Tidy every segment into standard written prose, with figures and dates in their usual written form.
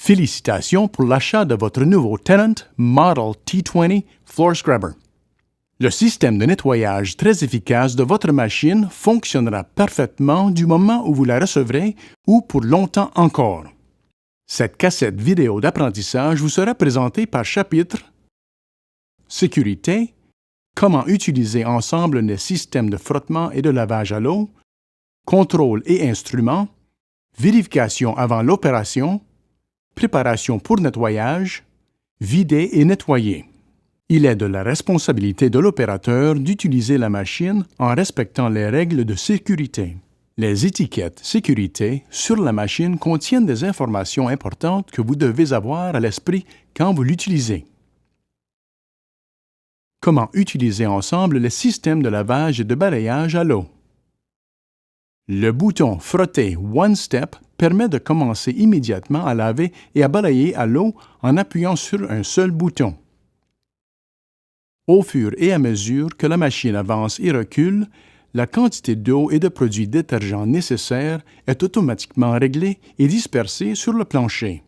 Félicitations pour l'achat de votre nouveau Tennant Model T20 Floor Scrubber. Le système de nettoyage très efficace de votre machine fonctionnera parfaitement du moment où vous la recevrez ou pour longtemps encore. Cette cassette vidéo d'apprentissage vous sera présentée par chapitre Sécurité, comment utiliser ensemble les systèmes de frottement et de lavage à l'eau, contrôle et instruments, vérification avant l'opération, préparation pour nettoyage, vider et nettoyer. Il est de la responsabilité de l'opérateur d'utiliser la machine en respectant les règles de sécurité. Les étiquettes sécurité sur la machine contiennent des informations importantes que vous devez avoir à l'esprit quand vous l'utilisez. Comment utiliser ensemble les systèmes de lavage et de balayage à l'eau? Le bouton Frotter One Step permet de commencer immédiatement à laver et à balayer à l'eau en appuyant sur un seul bouton. Au fur et à mesure que la machine avance et recule, la quantité d'eau et de produits détergents nécessaires est automatiquement réglée et dispersée sur le plancher.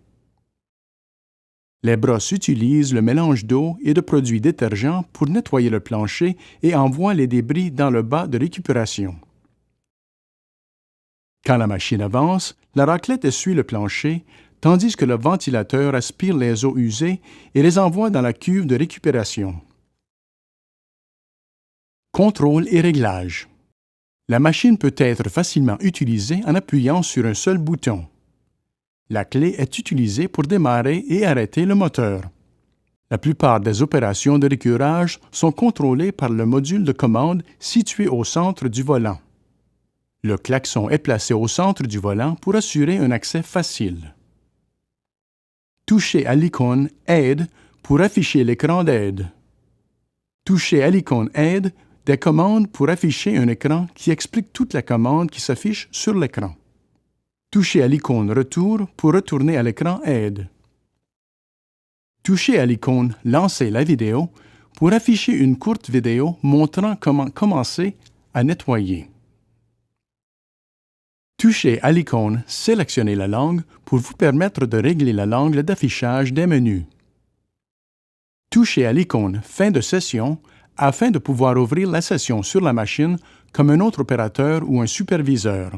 Les brosses utilisent le mélange d'eau et de produits détergents pour nettoyer le plancher et envoient les débris dans le bas de récupération. Quand la machine avance, la raclette essuie le plancher, tandis que le ventilateur aspire les eaux usées et les envoie dans la cuve de récupération. Contrôle et réglage. La machine peut être facilement utilisée en appuyant sur un seul bouton. La clé est utilisée pour démarrer et arrêter le moteur. La plupart des opérations de récurage sont contrôlées par le module de commande situé au centre du volant. Le klaxon est placé au centre du volant pour assurer un accès facile. Touchez à l'icône Aide pour afficher l'écran d'aide. Touchez à l'icône Aide des commandes pour afficher un écran qui explique toute la commande qui s'affiche sur l'écran. Touchez à l'icône Retour pour retourner à l'écran Aide. Touchez à l'icône Lancer la vidéo pour afficher une courte vidéo montrant comment commencer à nettoyer. Touchez à l'icône Sélectionner la langue pour vous permettre de régler la langue d'affichage des menus. Touchez à l'icône Fin de session afin de pouvoir ouvrir la session sur la machine comme un autre opérateur ou un superviseur.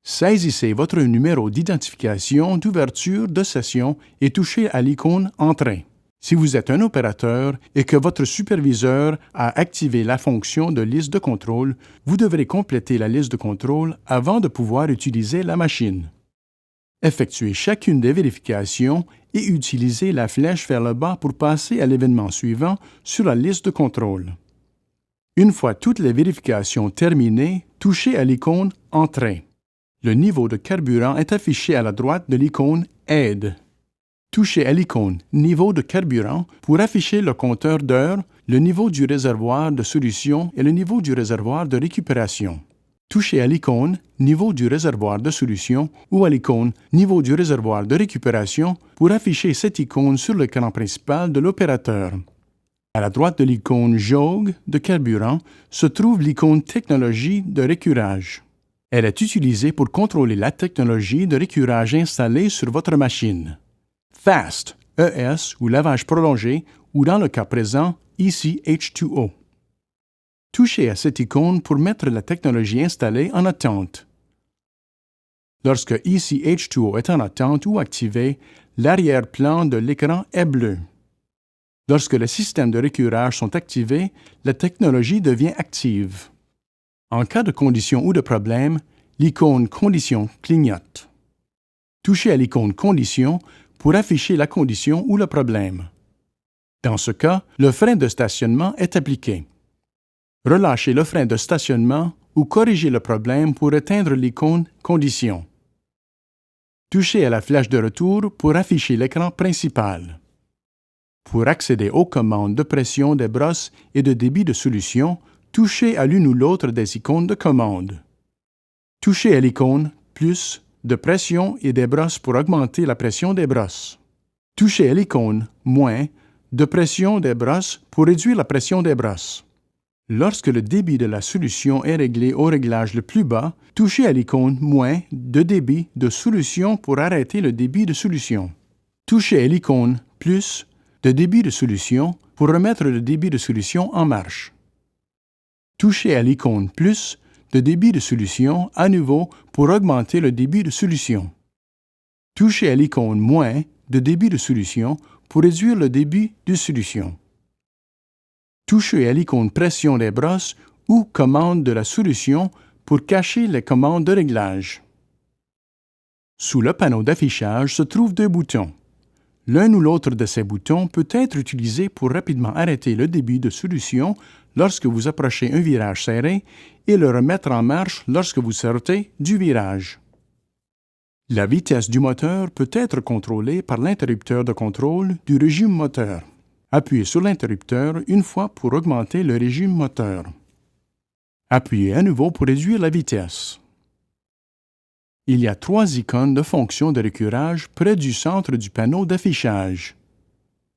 Saisissez votre numéro d'identification d'ouverture de session et touchez à l'icône Entrée. Si vous êtes un opérateur et que votre superviseur a activé la fonction de liste de contrôle, vous devrez compléter la liste de contrôle avant de pouvoir utiliser la machine. Effectuez chacune des vérifications et utilisez la flèche vers le bas pour passer à l'événement suivant sur la liste de contrôle. Une fois toutes les vérifications terminées, touchez à l'icône Entrée. Le niveau de carburant est affiché à la droite de l'icône Aide. Touchez à l'icône Niveau de carburant pour afficher le compteur d'heures, le niveau du réservoir de solution et le niveau du réservoir de récupération. Touchez à l'icône Niveau du réservoir de solution ou à l'icône Niveau du réservoir de récupération pour afficher cette icône sur l'écran principal de l'opérateur. À la droite de l'icône Jauge de carburant se trouve l'icône Technologie de récurage. Elle est utilisée pour contrôler la technologie de récurage installée sur votre machine. FAST, ES ou lavage prolongé, ou dans le cas présent, ECH2O. Touchez à cette icône pour mettre la technologie installée en attente. Lorsque ECH2O est en attente ou activé, l'arrière-plan de l'écran est bleu. Lorsque les systèmes de récurage sont activés, la technologie devient active. En cas de condition ou de problème, l'icône Condition clignote. Touchez à l'icône Condition pour afficher la condition ou le problème. Dans ce cas, le frein de stationnement est appliqué. Relâchez le frein de stationnement ou corrigez le problème pour éteindre l'icône Condition. Touchez à la flèche de retour pour afficher l'écran principal. Pour accéder aux commandes de pression des brosses et de débit de solution, touchez à l'une ou l'autre des icônes de commande. Touchez à l'icône Plus de pression et des brosses pour augmenter la pression des brosses. Touchez à l'icône Moins de pression des brosses pour réduire la pression des brosses. Lorsque le débit de la solution est réglé au réglage le plus bas, touchez à l'icône « Moins » de débit de solution pour arrêter le débit de solution. Touchez à l'icône « Plus » de débit de solution pour remettre le débit de solution en marche. Touchez à l'icône « Plus » de débit de solution à nouveau pour augmenter le débit de solution. Touchez à l'icône « Moins » de débit de solution pour réduire le débit de solution. Touchez à l'icône Pression des brosses ou Commande de la solution pour cacher les commandes de réglage. Sous le panneau d'affichage se trouvent deux boutons. L'un ou l'autre de ces boutons peut être utilisé pour rapidement arrêter le débit de solution lorsque vous approchez un virage serré et le remettre en marche lorsque vous sortez du virage. La vitesse du moteur peut être contrôlée par l'interrupteur de contrôle du régime moteur. Appuyez sur l'interrupteur une fois pour augmenter le régime moteur. Appuyez à nouveau pour réduire la vitesse. Il y a 3 icônes de fonction de récurage près du centre du panneau d'affichage.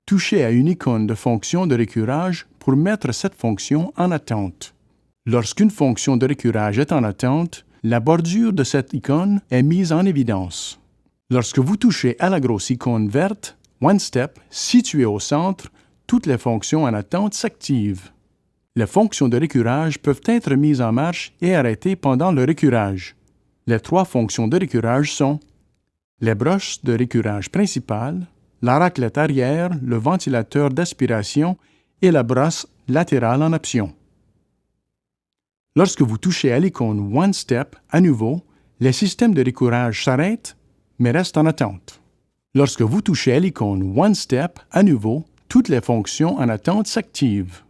Touchez à une icône de fonction de récurage pour mettre cette fonction en attente. Lorsqu'une fonction de récurage est en attente, la bordure de cette icône est mise en évidence. Lorsque vous touchez à la grosse icône verte, One Step, située au centre, toutes les fonctions en attente s'activent. Les fonctions de récurage peuvent être mises en marche et arrêtées pendant le récurage. Les 3 fonctions de récurage sont les brosses de récurage principales, la raclette arrière, le ventilateur d'aspiration et la brosse latérale en option. Lorsque vous touchez à l'icône One Step à nouveau, les systèmes de récurage s'arrêtent mais restent en attente. Lorsque vous touchez à l'icône One Step à nouveau, toutes les fonctions en attente s'activent.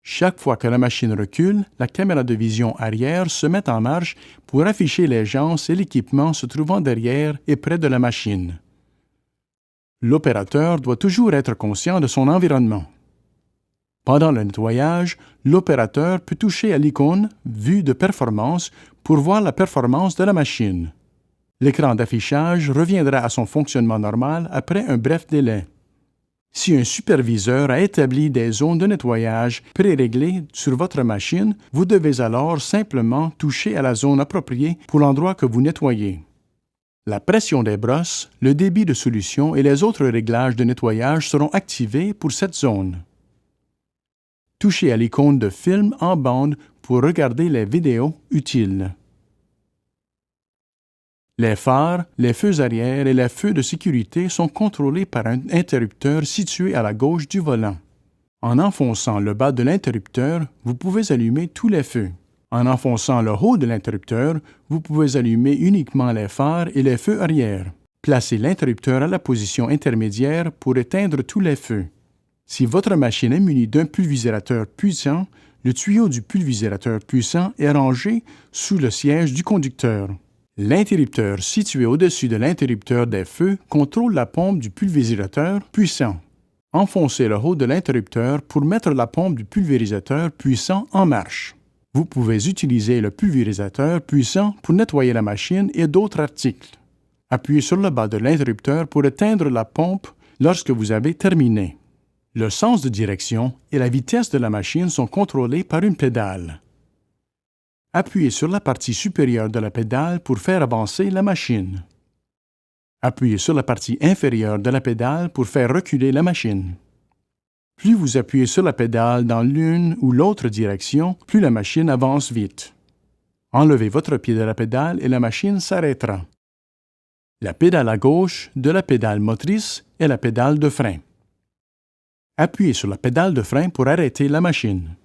Chaque fois que la machine recule, la caméra de vision arrière se met en marche pour afficher les gens et l'équipement se trouvant derrière et près de la machine. L'opérateur doit toujours être conscient de son environnement. Pendant le nettoyage, l'opérateur peut toucher à l'icône « Vue de performance » pour voir la performance de la machine. L'écran d'affichage reviendra à son fonctionnement normal après un bref délai. Si un superviseur a établi des zones de nettoyage pré-réglées sur votre machine, vous devez alors simplement toucher à la zone appropriée pour l'endroit que vous nettoyez. La pression des brosses, le débit de solution et les autres réglages de nettoyage seront activés pour cette zone. Touchez à l'icône de film en bande pour regarder les vidéos utiles. Les phares, les feux arrière et les feux de sécurité sont contrôlés par un interrupteur situé à la gauche du volant. En enfonçant le bas de l'interrupteur, vous pouvez allumer tous les feux. En enfonçant le haut de l'interrupteur, vous pouvez allumer uniquement les phares et les feux arrière. Placez l'interrupteur à la position intermédiaire pour éteindre tous les feux. Si votre machine est munie d'un pulvérisateur puissant, le tuyau du pulvérisateur puissant est rangé sous le siège du conducteur. L'interrupteur situé au-dessus de l'interrupteur des feux contrôle la pompe du pulvérisateur puissant. Enfoncez le haut de l'interrupteur pour mettre la pompe du pulvérisateur puissant en marche. Vous pouvez utiliser le pulvérisateur puissant pour nettoyer la machine et d'autres articles. Appuyez sur le bas de l'interrupteur pour éteindre la pompe lorsque vous avez terminé. Le sens de direction et la vitesse de la machine sont contrôlés par une pédale. Appuyez sur la partie supérieure de la pédale pour faire avancer la machine. Appuyez sur la partie inférieure de la pédale pour faire reculer la machine. Plus vous appuyez sur la pédale dans l'une ou l'autre direction, plus la machine avance vite. Enlevez votre pied de la pédale et la machine s'arrêtera. La pédale à gauche de la pédale motrice est la pédale de frein. Appuyez sur la pédale de frein pour arrêter la machine.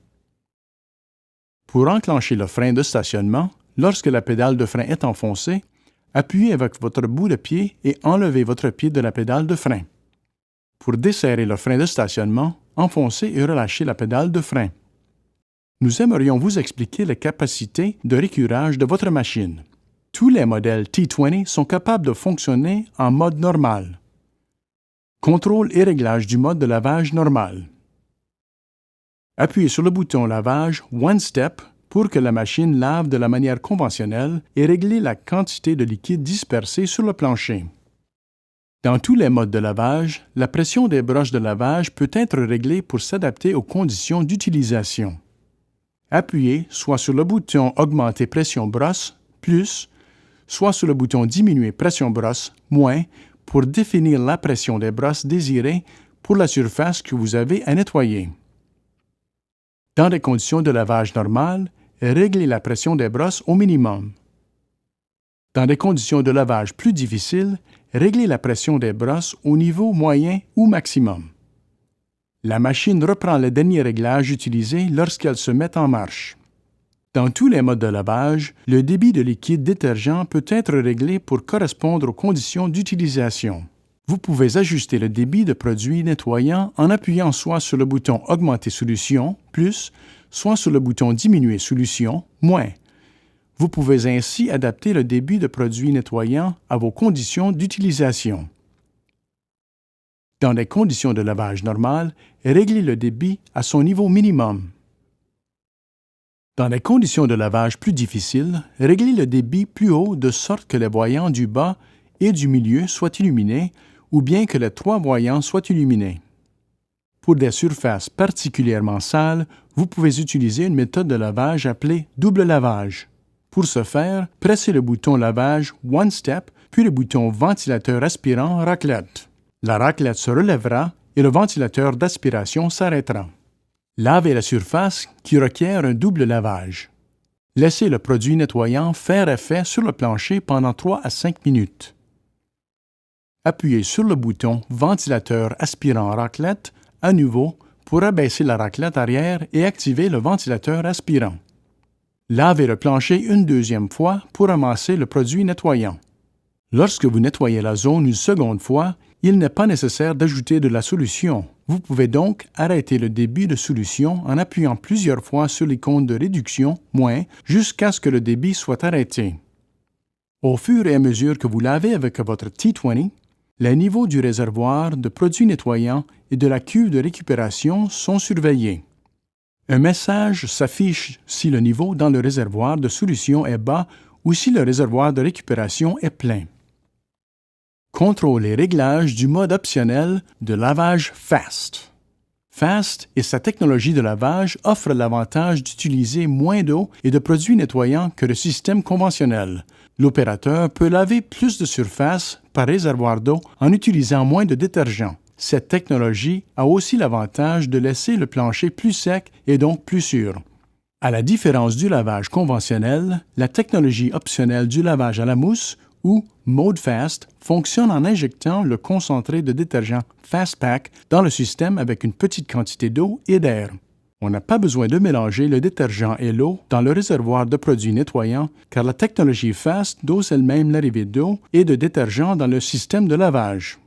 Pour enclencher le frein de stationnement, lorsque la pédale de frein est enfoncée, appuyez avec votre bout de pied et enlevez votre pied de la pédale de frein. Pour desserrer le frein de stationnement, enfoncez et relâchez la pédale de frein. Nous aimerions vous expliquer les capacités de récurage de votre machine. Tous les modèles T20 sont capables de fonctionner en mode normal. Contrôle et réglage du mode de lavage normal. Appuyez sur le bouton lavage One Step pour que la machine lave de la manière conventionnelle et régler la quantité de liquide dispersé sur le plancher. Dans tous les modes de lavage, la pression des brosses de lavage peut être réglée pour s'adapter aux conditions d'utilisation. Appuyez soit sur le bouton Augmenter pression brosse, plus, soit sur le bouton Diminuer pression brosse, moins, pour définir la pression des brosses désirée pour la surface que vous avez à nettoyer. Dans des conditions de lavage normales, réglez la pression des brosses au minimum. Dans des conditions de lavage plus difficiles, réglez la pression des brosses au niveau moyen ou maximum. La machine reprend le dernier réglage utilisé lorsqu'elle se met en marche. Dans tous les modes de lavage, le débit de liquide détergent peut être réglé pour correspondre aux conditions d'utilisation. Vous pouvez ajuster le débit de produit nettoyant en appuyant soit sur le bouton Augmenter solution, plus, soit sur le bouton Diminuer solution, moins. Vous pouvez ainsi adapter le débit de produit nettoyant à vos conditions d'utilisation. Dans des conditions de lavage normales, réglez le débit à son niveau minimum. Dans des conditions de lavage plus difficiles, réglez le débit plus haut de sorte que les voyants du bas et du milieu soient illuminés ou bien que les trois voyants soient illuminés. Pour des surfaces particulièrement sales, vous pouvez utiliser une méthode de lavage appelée double lavage. Pour ce faire, pressez le bouton lavage One Step puis le bouton ventilateur aspirant raclette. La raclette se relèvera et le ventilateur d'aspiration s'arrêtera. Lavez la surface qui requiert un double lavage. Laissez le produit nettoyant faire effet sur le plancher pendant 3 à 5 minutes. Appuyez sur le bouton ventilateur aspirant raclette à nouveau pour abaisser la raclette arrière et activer le ventilateur aspirant. Lavez le plancher une deuxième fois pour ramasser le produit nettoyant. Lorsque vous nettoyez la zone une seconde fois, il n'est pas nécessaire d'ajouter de la solution. Vous pouvez donc arrêter le débit de solution en appuyant plusieurs fois sur l'icône de réduction, moins, jusqu'à ce que le débit soit arrêté. Au fur et à mesure que vous lavez avec votre T20, les niveaux du réservoir de produits nettoyants et de la cuve de récupération sont surveillés. Un message s'affiche si le niveau dans le réservoir de solution est bas ou si le réservoir de récupération est plein. Contrôle les réglages du mode optionnel de lavage FAST. FAST et sa technologie de lavage offrent l'avantage d'utiliser moins d'eau et de produits nettoyants que le système conventionnel. L'opérateur peut laver plus de surface par réservoir d'eau en utilisant moins de détergent. Cette technologie a aussi l'avantage de laisser le plancher plus sec et donc plus sûr. À la différence du lavage conventionnel, la technologie optionnelle du lavage à la mousse ou Mode Fast fonctionne en injectant le concentré de détergent Fast Pack dans le système avec une petite quantité d'eau et d'air. On n'a pas besoin de mélanger le détergent et l'eau dans le réservoir de produits nettoyants car la technologie Fast dose elle-même l'arrivée d'eau et de détergent dans le système de lavage.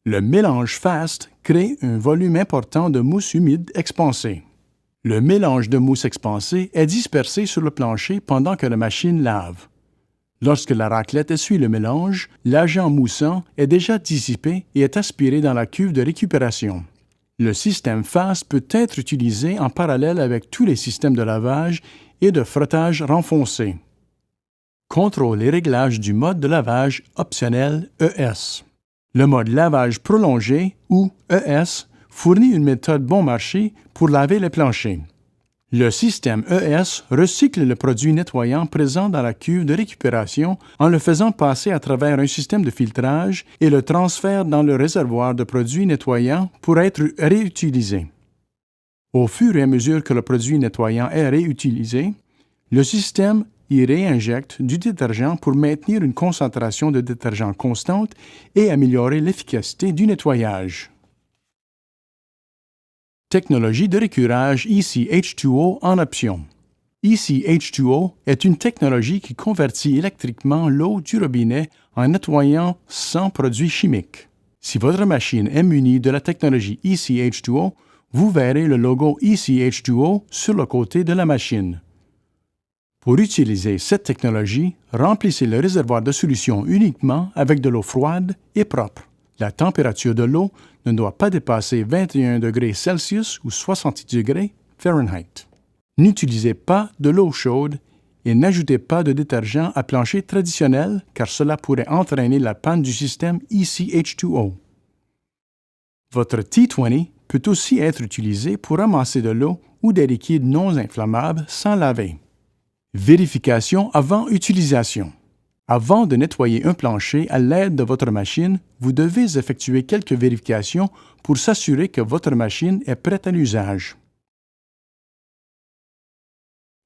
Le mélange FAST crée un volume important de mousse humide expansée. Le mélange de mousse expansée est dispersé sur le plancher pendant que la machine lave. Lorsque la raclette essuie le mélange, l'agent moussant est déjà dissipé et est aspiré dans la cuve de récupération. Le système FAST peut être utilisé en parallèle avec tous les systèmes de lavage et de frottage renfoncé. Contrôle et réglage du mode de lavage optionnel ES. Le mode lavage prolongé, ou ES, fournit une méthode bon marché pour laver les planchers. Le système ES recycle le produit nettoyant présent dans la cuve de récupération en le faisant passer à travers un système de filtrage et le transfère dans le réservoir de produits nettoyants pour être réutilisé. Au fur et à mesure que le produit nettoyant est réutilisé, le système y réinjecte du détergent pour maintenir une concentration de détergent constante et améliorer l'efficacité du nettoyage. Technologie de récurage ECH2O en option. ECH2O est une technologie qui convertit électriquement l'eau du robinet en nettoyant sans produits chimiques. Si votre machine est munie de la technologie ECH2O, vous verrez le logo ECH2O sur le côté de la machine. Pour utiliser cette technologie, remplissez le réservoir de solution uniquement avec de l'eau froide et propre. La température de l'eau ne doit pas dépasser 21 degrés Celsius ou 70 degrés Fahrenheit. N'utilisez pas de l'eau chaude et n'ajoutez pas de détergent à plancher traditionnel car cela pourrait entraîner la panne du système ECH2O. Votre T20 peut aussi être utilisé pour ramasser de l'eau ou des liquides non inflammables sans laver. Vérification avant utilisation. Avant de nettoyer un plancher à l'aide de votre machine, vous devez effectuer quelques vérifications pour s'assurer que votre machine est prête à l'usage.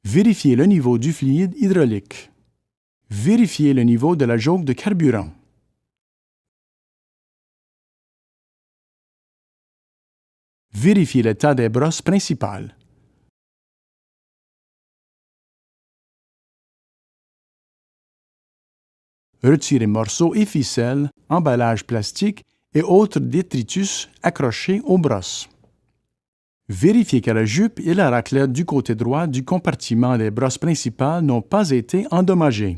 Vérifiez le niveau du fluide hydraulique. Vérifiez le niveau de la jauge de carburant. Vérifiez l'état des brosses principales. Retirez morceaux et ficelles, emballages plastiques et autres détritus accrochés aux brosses. Vérifiez que la jupe et la raclette du côté droit du compartiment des brosses principales n'ont pas été endommagées.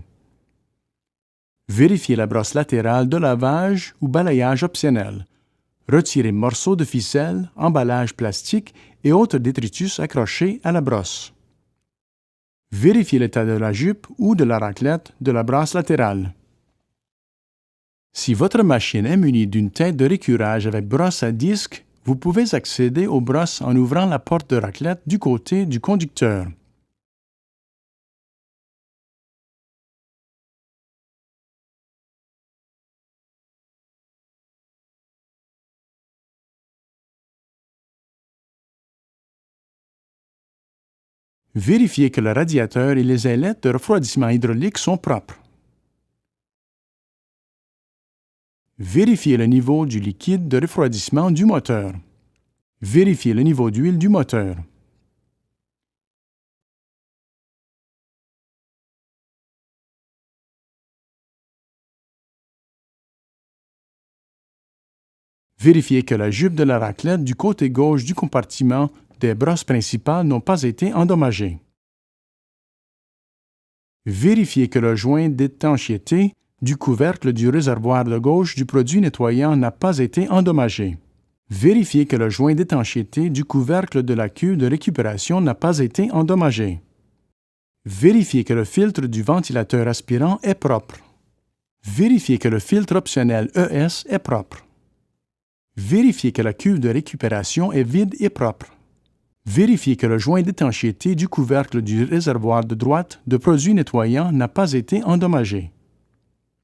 Vérifiez la brosse latérale de lavage ou balayage optionnel. Retirez morceaux de ficelle, emballages plastiques et autres détritus accrochés à la brosse. Vérifiez l'état de la jupe ou de la raclette de la brosse latérale. Si votre machine est munie d'une tête de récurage avec brosse à disque, vous pouvez accéder aux brosses en ouvrant la porte de raclette du côté du conducteur. Vérifiez que le radiateur et les ailettes de refroidissement hydraulique sont propres. Vérifiez le niveau du liquide de refroidissement du moteur. Vérifiez le niveau d'huile du moteur. Vérifiez que la jupe de la raclette du côté gauche du compartiment des brosses principales n'ont pas été endommagées. Vérifiez que le joint d'étanchéité du couvercle du réservoir de gauche du produit nettoyant n'a pas été endommagé. Vérifiez que le joint d'étanchéité du couvercle de la queue de récupération n'a pas été endommagé. Vérifiez que le filtre du ventilateur aspirant est propre. Vérifiez que le filtre optionnel ES est propre. Vérifiez que la cuve de récupération est vide et propre. Vérifiez que le joint d'étanchéité du couvercle du réservoir de droite de produit nettoyant n'a pas été endommagé.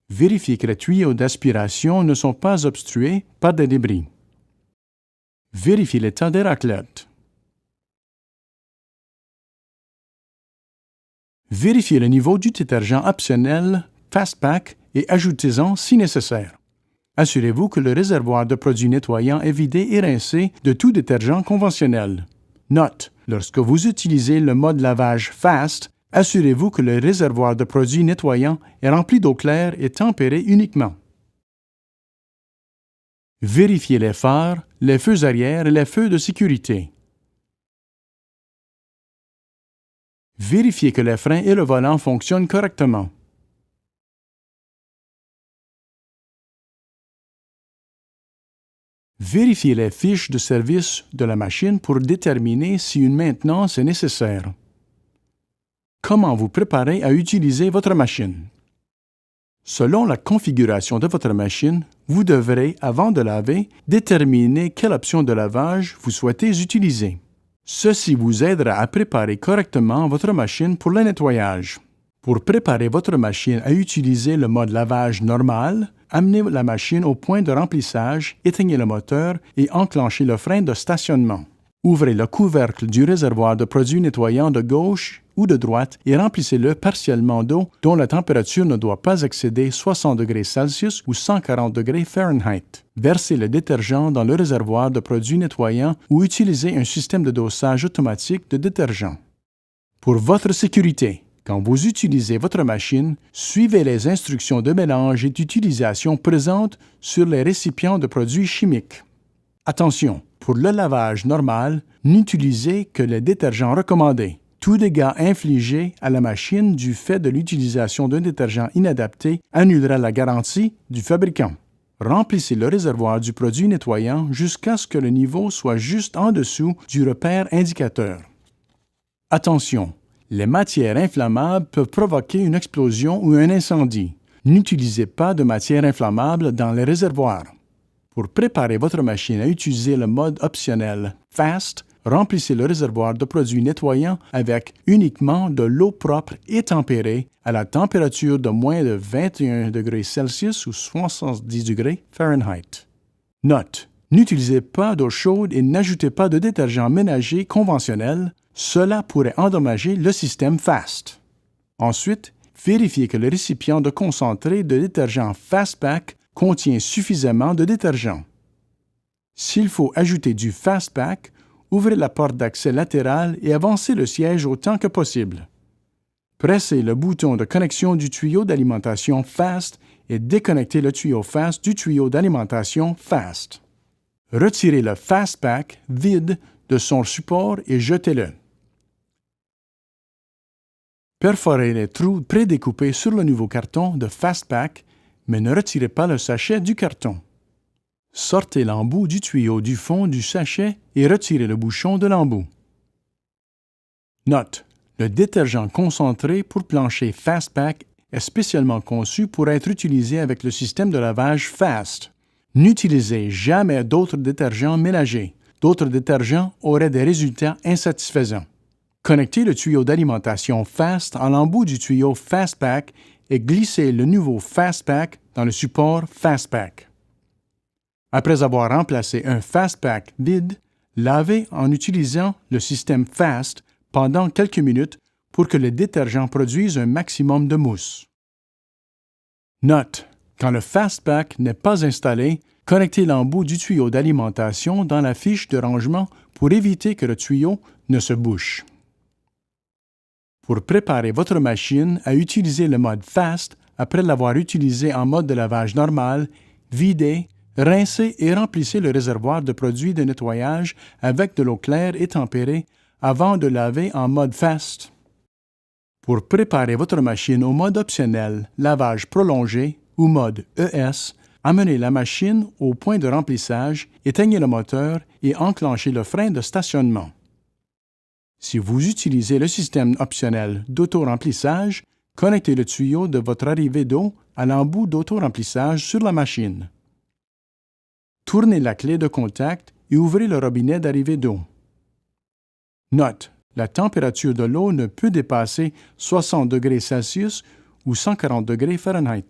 Vérifiez que les tuyaux d'aspiration ne sont pas obstrués par des débris. Vérifiez l'état des raclettes. Vérifiez le niveau du détergent optionnel Fastpack et ajoutez-en si nécessaire. Assurez-vous que le réservoir de produits nettoyants est vidé et rincé de tout détergent conventionnel. Note: lorsque vous utilisez le mode lavage Fast, assurez-vous que le réservoir de produits nettoyants est rempli d'eau claire et tempéré uniquement. Vérifiez les phares, les feux arrière et les feux de sécurité. Vérifiez que les freins et le volant fonctionnent correctement. Vérifiez les fiches de service de la machine pour déterminer si une maintenance est nécessaire. Comment vous préparer à utiliser votre machine? Selon la configuration de votre machine, vous devrez, avant de laver, déterminer quelle option de lavage vous souhaitez utiliser. Ceci vous aidera à préparer correctement votre machine pour le nettoyage. Pour préparer votre machine à utiliser le mode lavage normal, amenez la machine au point de remplissage, éteignez le moteur et enclenchez le frein de stationnement. Ouvrez le couvercle du réservoir de produits nettoyants de gauche ou de droite et remplissez-le partiellement d'eau dont la température ne doit pas excéder 60 degrés Celsius ou 140 degrés Fahrenheit. Versez le détergent dans le réservoir de produits nettoyants ou utilisez un système de dosage automatique de détergent. Pour votre sécurité, quand vous utilisez votre machine, suivez les instructions de mélange et d'utilisation présentes sur les récipients de produits chimiques. Attention, pour le lavage normal, n'utilisez que les détergents recommandés. Tout dégât infligé à la machine du fait de l'utilisation d'un détergent inadapté annulera la garantie du fabricant. Remplissez le réservoir du produit nettoyant jusqu'à ce que le niveau soit juste en dessous du repère indicateur. Attention, Les matières inflammables peuvent provoquer une explosion ou un incendie. N'utilisez pas de matières inflammables dans les réservoirs. Pour préparer votre machine à utiliser le mode optionnel FAST, remplissez le réservoir de produits nettoyants avec uniquement de l'eau propre et tempérée à la température de moins de 21 degrés Celsius ou 70 degrés Fahrenheit. Note: n'utilisez pas d'eau chaude et n'ajoutez pas de détergent ménager conventionnel. Cela pourrait endommager le système FAST. Ensuite, vérifiez que le récipient de concentré de détergent FastPak contient suffisamment de détergent. S'il faut ajouter du FastPak, ouvrez la porte d'accès latérale et avancez le siège autant que possible. Pressez le bouton de connexion du tuyau d'alimentation FAST et déconnectez le tuyau FAST du tuyau d'alimentation FAST. Retirez le FastPak vide de son support et jetez-le. Perforez les trous prédécoupés sur le nouveau carton de FastPak, mais ne retirez pas le sachet du carton. Sortez l'embout du tuyau du fond du sachet et retirez le bouchon de l'embout. Note: le détergent concentré pour plancher FastPak est spécialement conçu pour être utilisé avec le système de lavage FAST. N'utilisez jamais d'autres détergents ménagers. D'autres détergents auraient des résultats insatisfaisants. Connectez le tuyau d'alimentation FAST à l'embout du tuyau FastPak et glissez le nouveau FastPak dans le support FastPak. Après avoir remplacé un FastPak vide, lavez en utilisant le système FAST pendant quelques minutes pour que le détergent produise un maximum de mousse. Note: quand le FastPak n'est pas installé, connectez l'embout du tuyau d'alimentation dans la fiche de rangement pour éviter que le tuyau ne se bouche. Pour préparer votre machine à utiliser le mode FAST après l'avoir utilisé en mode de lavage normal, videz, rincez et remplissez le réservoir de produits de nettoyage avec de l'eau claire et tempérée avant de laver en mode FAST. Pour préparer votre machine au mode optionnel lavage prolongé ou mode ES, amenez la machine au point de remplissage, éteignez le moteur et enclenchez le frein de stationnement. Si vous utilisez le système optionnel d'auto-remplissage, connectez le tuyau de votre arrivée d'eau à l'embout d'auto-remplissage sur la machine. Tournez la clé de contact et ouvrez le robinet d'arrivée d'eau. Note: la température de l'eau ne peut dépasser 60 degrés Celsius ou 140 degrés Fahrenheit.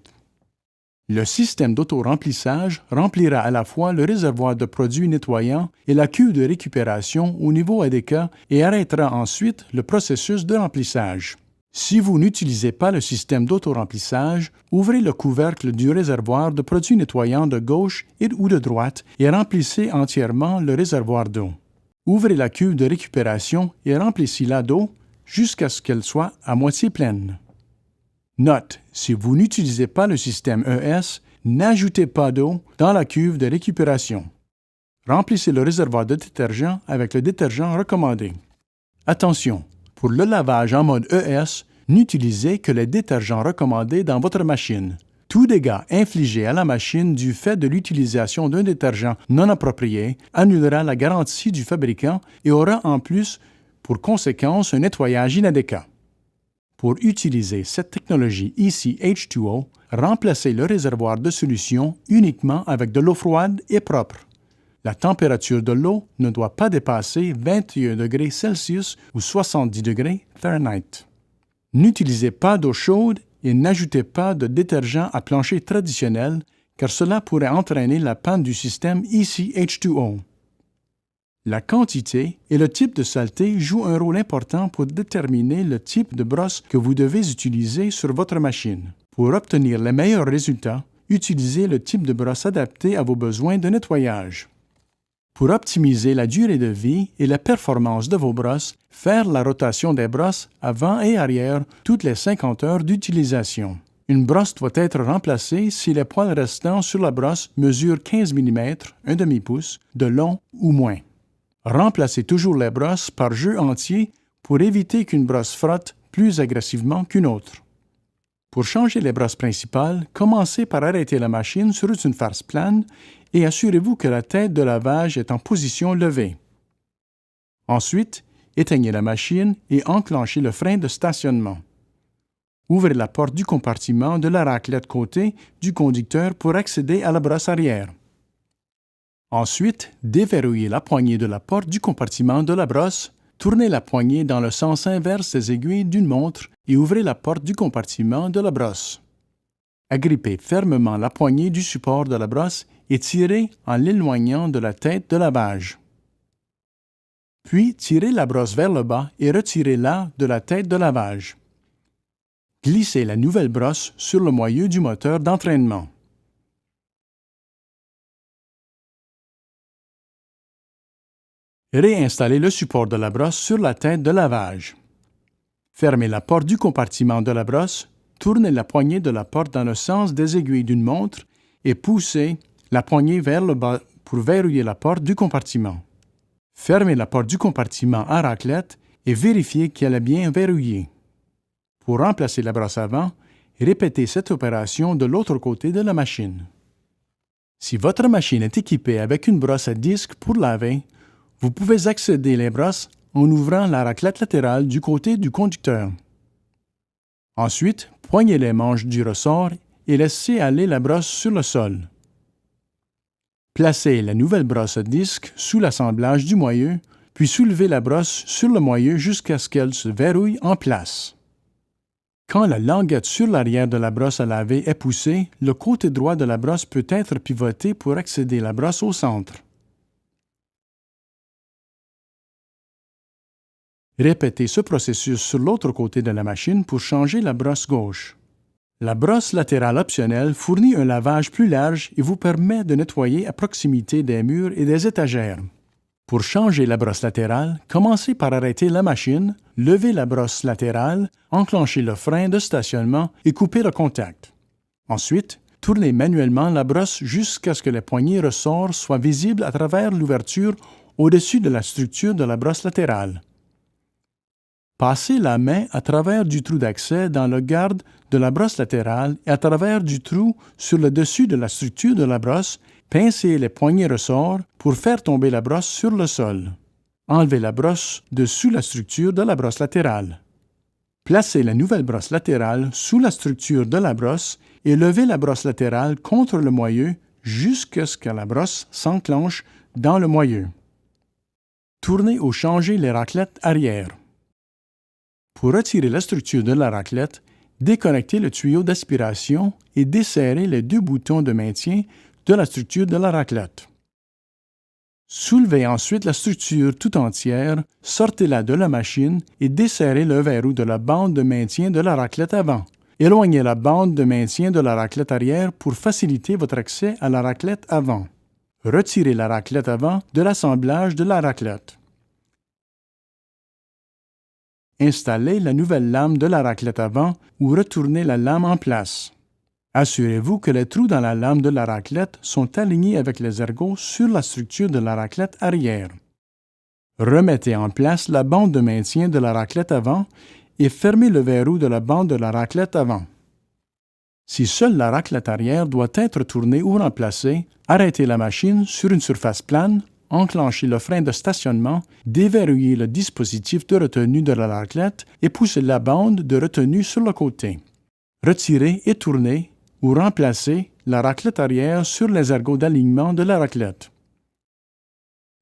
Le système d'auto-remplissage remplira à la fois le réservoir de produits nettoyants et la cuve de récupération au niveau ADK et arrêtera ensuite le processus de remplissage. Si vous n'utilisez pas le système d'auto-remplissage, ouvrez le couvercle du réservoir de produits nettoyants de gauche ou de droite et remplissez entièrement le réservoir d'eau. Ouvrez la cuve de récupération et remplissez-la d'eau jusqu'à ce qu'elle soit à moitié pleine. Note: si vous n'utilisez pas le système ES, n'ajoutez pas d'eau dans la cuve de récupération. Remplissez le réservoir de détergent avec le détergent recommandé. Attention! Pour le lavage en mode ES, n'utilisez que les détergents recommandés dans votre machine. Tout dégât infligé à la machine du fait de l'utilisation d'un détergent non approprié annulera la garantie du fabricant et aura en plus pour conséquence un nettoyage inadéquat. Pour utiliser cette technologie EC-H2O, remplacez le réservoir de solution uniquement avec de l'eau froide et propre. La température de l'eau ne doit pas dépasser 21 degrés Celsius ou 70 degrés Fahrenheit. N'utilisez pas d'eau chaude et n'ajoutez pas de détergent à plancher traditionnel car cela pourrait entraîner la panne du système EC-H2O. La quantité et le type de saleté jouent un rôle important pour déterminer le type de brosse que vous devez utiliser sur votre machine. Pour obtenir les meilleurs résultats, utilisez le type de brosse adapté à vos besoins de nettoyage. Pour optimiser la durée de vie et la performance de vos brosses, faire la rotation des brosses avant et arrière toutes les 50 heures d'utilisation. Une brosse doit être remplacée si les poils restants sur la brosse mesurent 15 mm, un demi-pouce, de long ou moins. Remplacez toujours les brosses par jeu entier pour éviter qu'une brosse frotte plus agressivement qu'une autre. Pour changer les brosses principales, commencez par arrêter la machine sur une face plane et assurez-vous que la tête de lavage est en position levée. Ensuite, Éteignez la machine et enclenchez le frein de stationnement. Ouvrez la porte du compartiment de la raclette côté du conducteur pour accéder à la brosse arrière. Ensuite, déverrouillez la poignée de la porte du compartiment de la brosse, tournez la poignée dans le sens inverse des aiguilles d'une montre et ouvrez la porte du compartiment de la brosse. Agrippez fermement la poignée du support de la brosse et tirez en l'éloignant de la tête de lavage. Puis, tirez la brosse vers le bas et retirez-la de la tête de lavage. Glissez la nouvelle brosse sur le moyeu du moteur d'entraînement. Réinstallez le support de la brosse sur la tête de lavage. Fermez la porte du compartiment de la brosse, tournez la poignée de la porte dans le sens des aiguilles d'une montre et poussez la poignée vers le bas pour verrouiller la porte du compartiment. Fermez la porte du compartiment à raclette et vérifiez qu'elle est bien verrouillée. Pour remplacer la brosse avant, répétez cette opération de l'autre côté de la machine. Si votre machine est équipée avec une brosse à disque pour laver, vous pouvez accéder les brosses en ouvrant la raclette latérale du côté du conducteur. Ensuite, poignez les manches du ressort et laissez aller la brosse sur le sol. Placez la nouvelle brosse à disque sous l'assemblage du moyeu, puis soulevez la brosse sur le moyeu jusqu'à ce qu'elle se verrouille en place. Quand la languette sur l'arrière de la brosse à laver est poussée, le côté droit de la brosse peut être pivoté pour accéder la brosse au centre. Répétez ce processus sur l'autre côté de la machine pour changer la brosse gauche. La brosse latérale optionnelle fournit un lavage plus large et vous permet de nettoyer à proximité des murs et des étagères. Pour changer la brosse latérale, commencez par arrêter la machine, levez la brosse latérale, enclenchez le frein de stationnement et coupez le contact. Ensuite, tournez manuellement la brosse jusqu'à ce que les poignées ressort soient visibles à travers l'ouverture au-dessus de la structure de la brosse latérale. Passez la main à travers du trou d'accès dans le garde de la brosse latérale et à travers du trou sur le dessus de la structure de la brosse, pincez les poignées ressorts pour faire tomber la brosse sur le sol. Enlevez la brosse de sous la structure de la brosse latérale. Placez la nouvelle brosse latérale sous la structure de la brosse et levez la brosse latérale contre le moyeu jusqu'à ce que la brosse s'enclenche dans le moyeu. Tournez ou changez les raclettes arrière. Pour retirer la structure de la raclette, déconnectez le tuyau d'aspiration et desserrez les deux boutons de maintien de la structure de la raclette. Soulevez ensuite la structure tout entière, sortez-la de la machine et desserrez le verrou de la bande de maintien de la raclette avant. Éloignez la bande de maintien de la raclette arrière pour faciliter votre accès à la raclette avant. Retirez la raclette avant de l'assemblage de la raclette. Installez la nouvelle lame de la raclette avant ou retournez la lame en place. Assurez-vous que les trous dans la lame de la raclette sont alignés avec les ergots sur la structure de la raclette arrière. Remettez en place la bande de maintien de la raclette avant et fermez le verrou de la bande de la raclette avant. Si seule la raclette arrière doit être tournée ou remplacée, arrêtez la machine sur une surface plane, enclenchez le frein de stationnement, déverrouillez le dispositif de retenue de la raclette et poussez la bande de retenue sur le côté. Retirez et tournez ou remplacez la raclette arrière sur les ergots d'alignement de la raclette.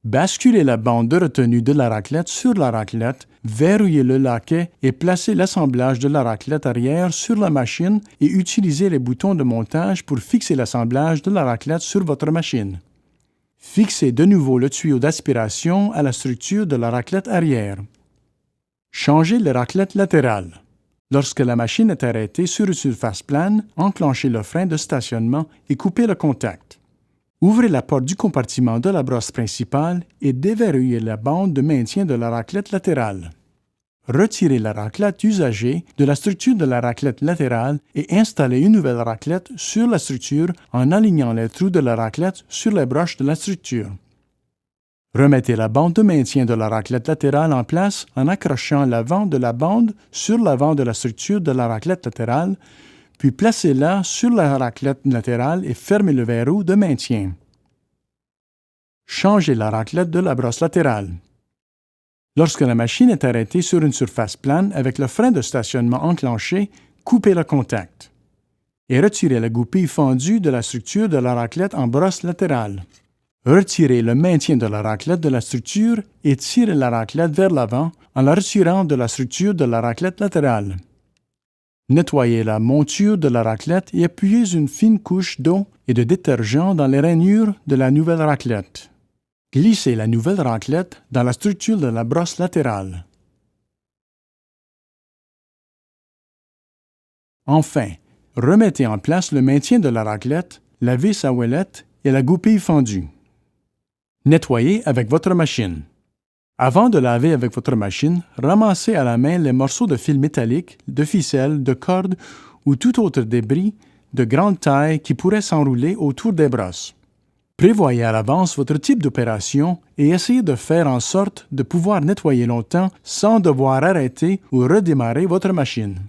Basculez la bande de retenue de la raclette sur la raclette, verrouillez le laquais et placez l'assemblage de la raclette arrière sur la machine et utilisez les boutons de montage pour fixer l'assemblage de la raclette sur votre machine. Fixez de nouveau le tuyau d'aspiration à la structure de la raclette arrière. Changez les raclettes latérales. Lorsque la machine est arrêtée sur une surface plane, enclenchez le frein de stationnement et coupez le contact. Ouvrez la porte du compartiment de la brosse principale et déverrouillez la bande de maintien de la raclette latérale. Retirez la raclette usagée de la structure de la raclette latérale et installez une nouvelle raclette sur la structure en alignant les trous de la raclette sur les broches de la structure. Remettez la bande de maintien de la raclette latérale en place en accrochant l'avant de la bande sur l'avant de la structure de la raclette latérale, puis placez-la sur la raclette latérale et fermez le verrou de maintien. Changez la raclette de la brosse latérale. Lorsque la machine est arrêtée sur une surface plane avec le frein de stationnement enclenché, coupez le contact et retirez la goupille fendue de la structure de la raclette en brosse latérale. Retirez le maintien de la raclette de la structure et tirez la raclette vers l'avant en la retirant de la structure de la raclette latérale. Nettoyez la monture de la raclette et appuyez une fine couche d'eau et de détergent dans les rainures de la nouvelle raclette. Glissez la nouvelle raclette dans la structure de la brosse latérale. Enfin, remettez en place le maintien de la raclette, la vis à ouellette et la goupille fendue. Nettoyez avec votre machine. Avant de laver avec votre machine, ramassez à la main les morceaux de fil métallique, de ficelle, de corde ou tout autre débris de grande taille qui pourrait s'enrouler autour des brosses. Prévoyez à l'avance votre type d'opération et essayez de faire en sorte de pouvoir nettoyer longtemps sans devoir arrêter ou redémarrer votre machine.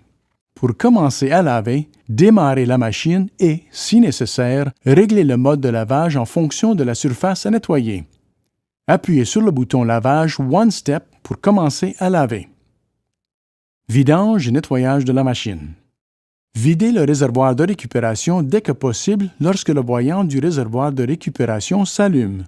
Pour commencer à laver, démarrez la machine et, si nécessaire, réglez le mode de lavage en fonction de la surface à nettoyer. Appuyez sur le bouton lavage One Step pour commencer à laver. Vidange et nettoyage de la machine. Videz le réservoir de récupération dès que possible lorsque le voyant du réservoir de récupération s'allume.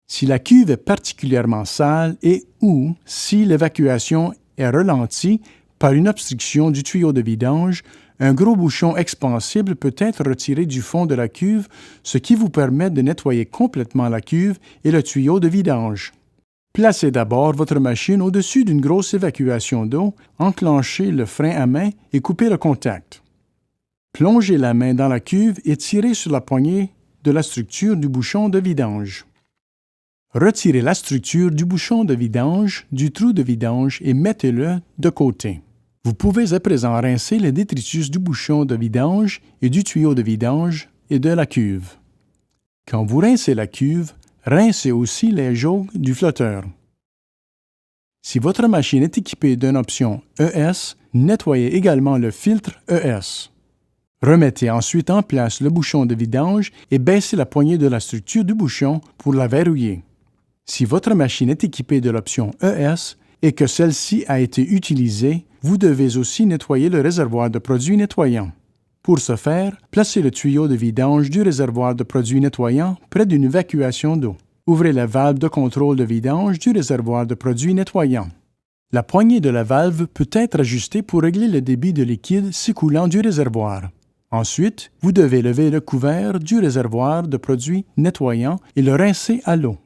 Si la cuve est particulièrement sale et ou si l'évacuation est ralentie par une obstruction du tuyau de vidange, un gros bouchon expansible peut être retiré du fond de la cuve, ce qui vous permet de nettoyer complètement la cuve et le tuyau de vidange. Placez d'abord votre machine au-dessus d'une grosse évacuation d'eau, enclenchez le frein à main et coupez le contact. Plongez la main dans la cuve et tirez sur la poignée de la structure du bouchon de vidange. Retirez la structure du bouchon de vidange du trou de vidange et mettez-le de côté. Vous pouvez à présent rincer les détritus du bouchon de vidange et du tuyau de vidange et de la cuve. Quand vous rincez la cuve, rincez aussi les jauges du flotteur. Si votre machine est équipée d'une option ES, nettoyez également le filtre ES. Remettez ensuite en place le bouchon de vidange et baissez la poignée de la structure du bouchon pour la verrouiller. Si votre machine est équipée de l'option ES et que celle-ci a été utilisée, vous devez aussi nettoyer le réservoir de produits nettoyants. Pour ce faire, placez le tuyau de vidange du réservoir de produits nettoyants près d'une évacuation d'eau. Ouvrez la valve de contrôle de vidange du réservoir de produits nettoyants. La poignée de la valve peut être ajustée pour régler le débit de liquide s'écoulant du réservoir. Ensuite, vous devez lever le couvert du réservoir de produits nettoyants et le rincer à l'eau.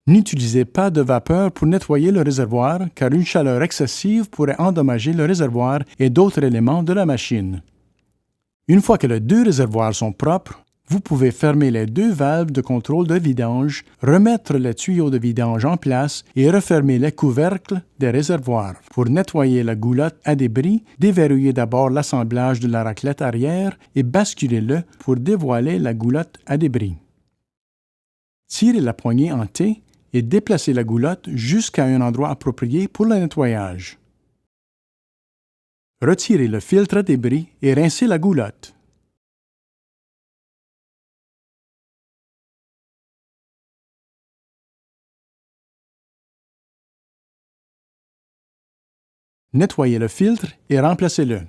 N'utilisez pas de vapeur pour nettoyer le réservoir car une chaleur excessive pourrait endommager le réservoir et d'autres éléments de la machine. Une fois que les deux réservoirs sont propres, vous pouvez fermer les deux valves de contrôle de vidange, remettre les tuyaux de vidange en place et refermer les couvercles des réservoirs. Pour nettoyer la goulotte à débris, déverrouillez d'abord l'assemblage de la raclette arrière et basculez-le pour dévoiler la goulotte à débris. Tirez la poignée en T et déplacez la goulotte jusqu'à un endroit approprié pour le nettoyage. Retirez le filtre à débris et rincez la goulotte. Nettoyez le filtre et remplacez-le.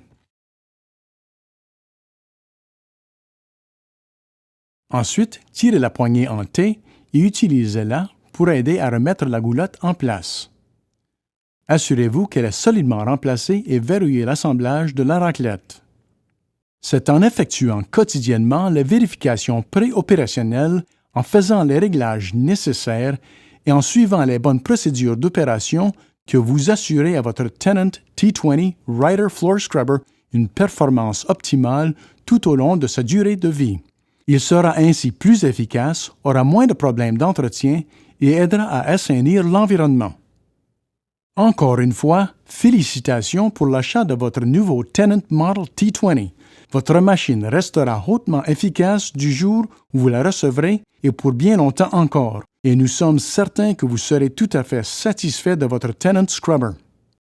Ensuite, tirez la poignée en T et utilisez-la pour aider à remettre la goulotte en place. Assurez-vous qu'elle est solidement remplacée et verrouillez l'assemblage de la raclette. C'est en effectuant quotidiennement les vérifications préopérationnelles, en faisant les réglages nécessaires et en suivant les bonnes procédures d'opération que vous assurez à votre Tennant T20 Rider Floor Scrubber une performance optimale tout au long de sa durée de vie. Il sera ainsi plus efficace, aura moins de problèmes d'entretien et aidera à assainir l'environnement. Encore une fois, félicitations pour l'achat de votre nouveau Tennant Model T20. Votre machine restera hautement efficace du jour où vous la recevrez et pour bien longtemps encore. Et nous sommes certains que vous serez tout à fait satisfait de votre Tennant Scrubber.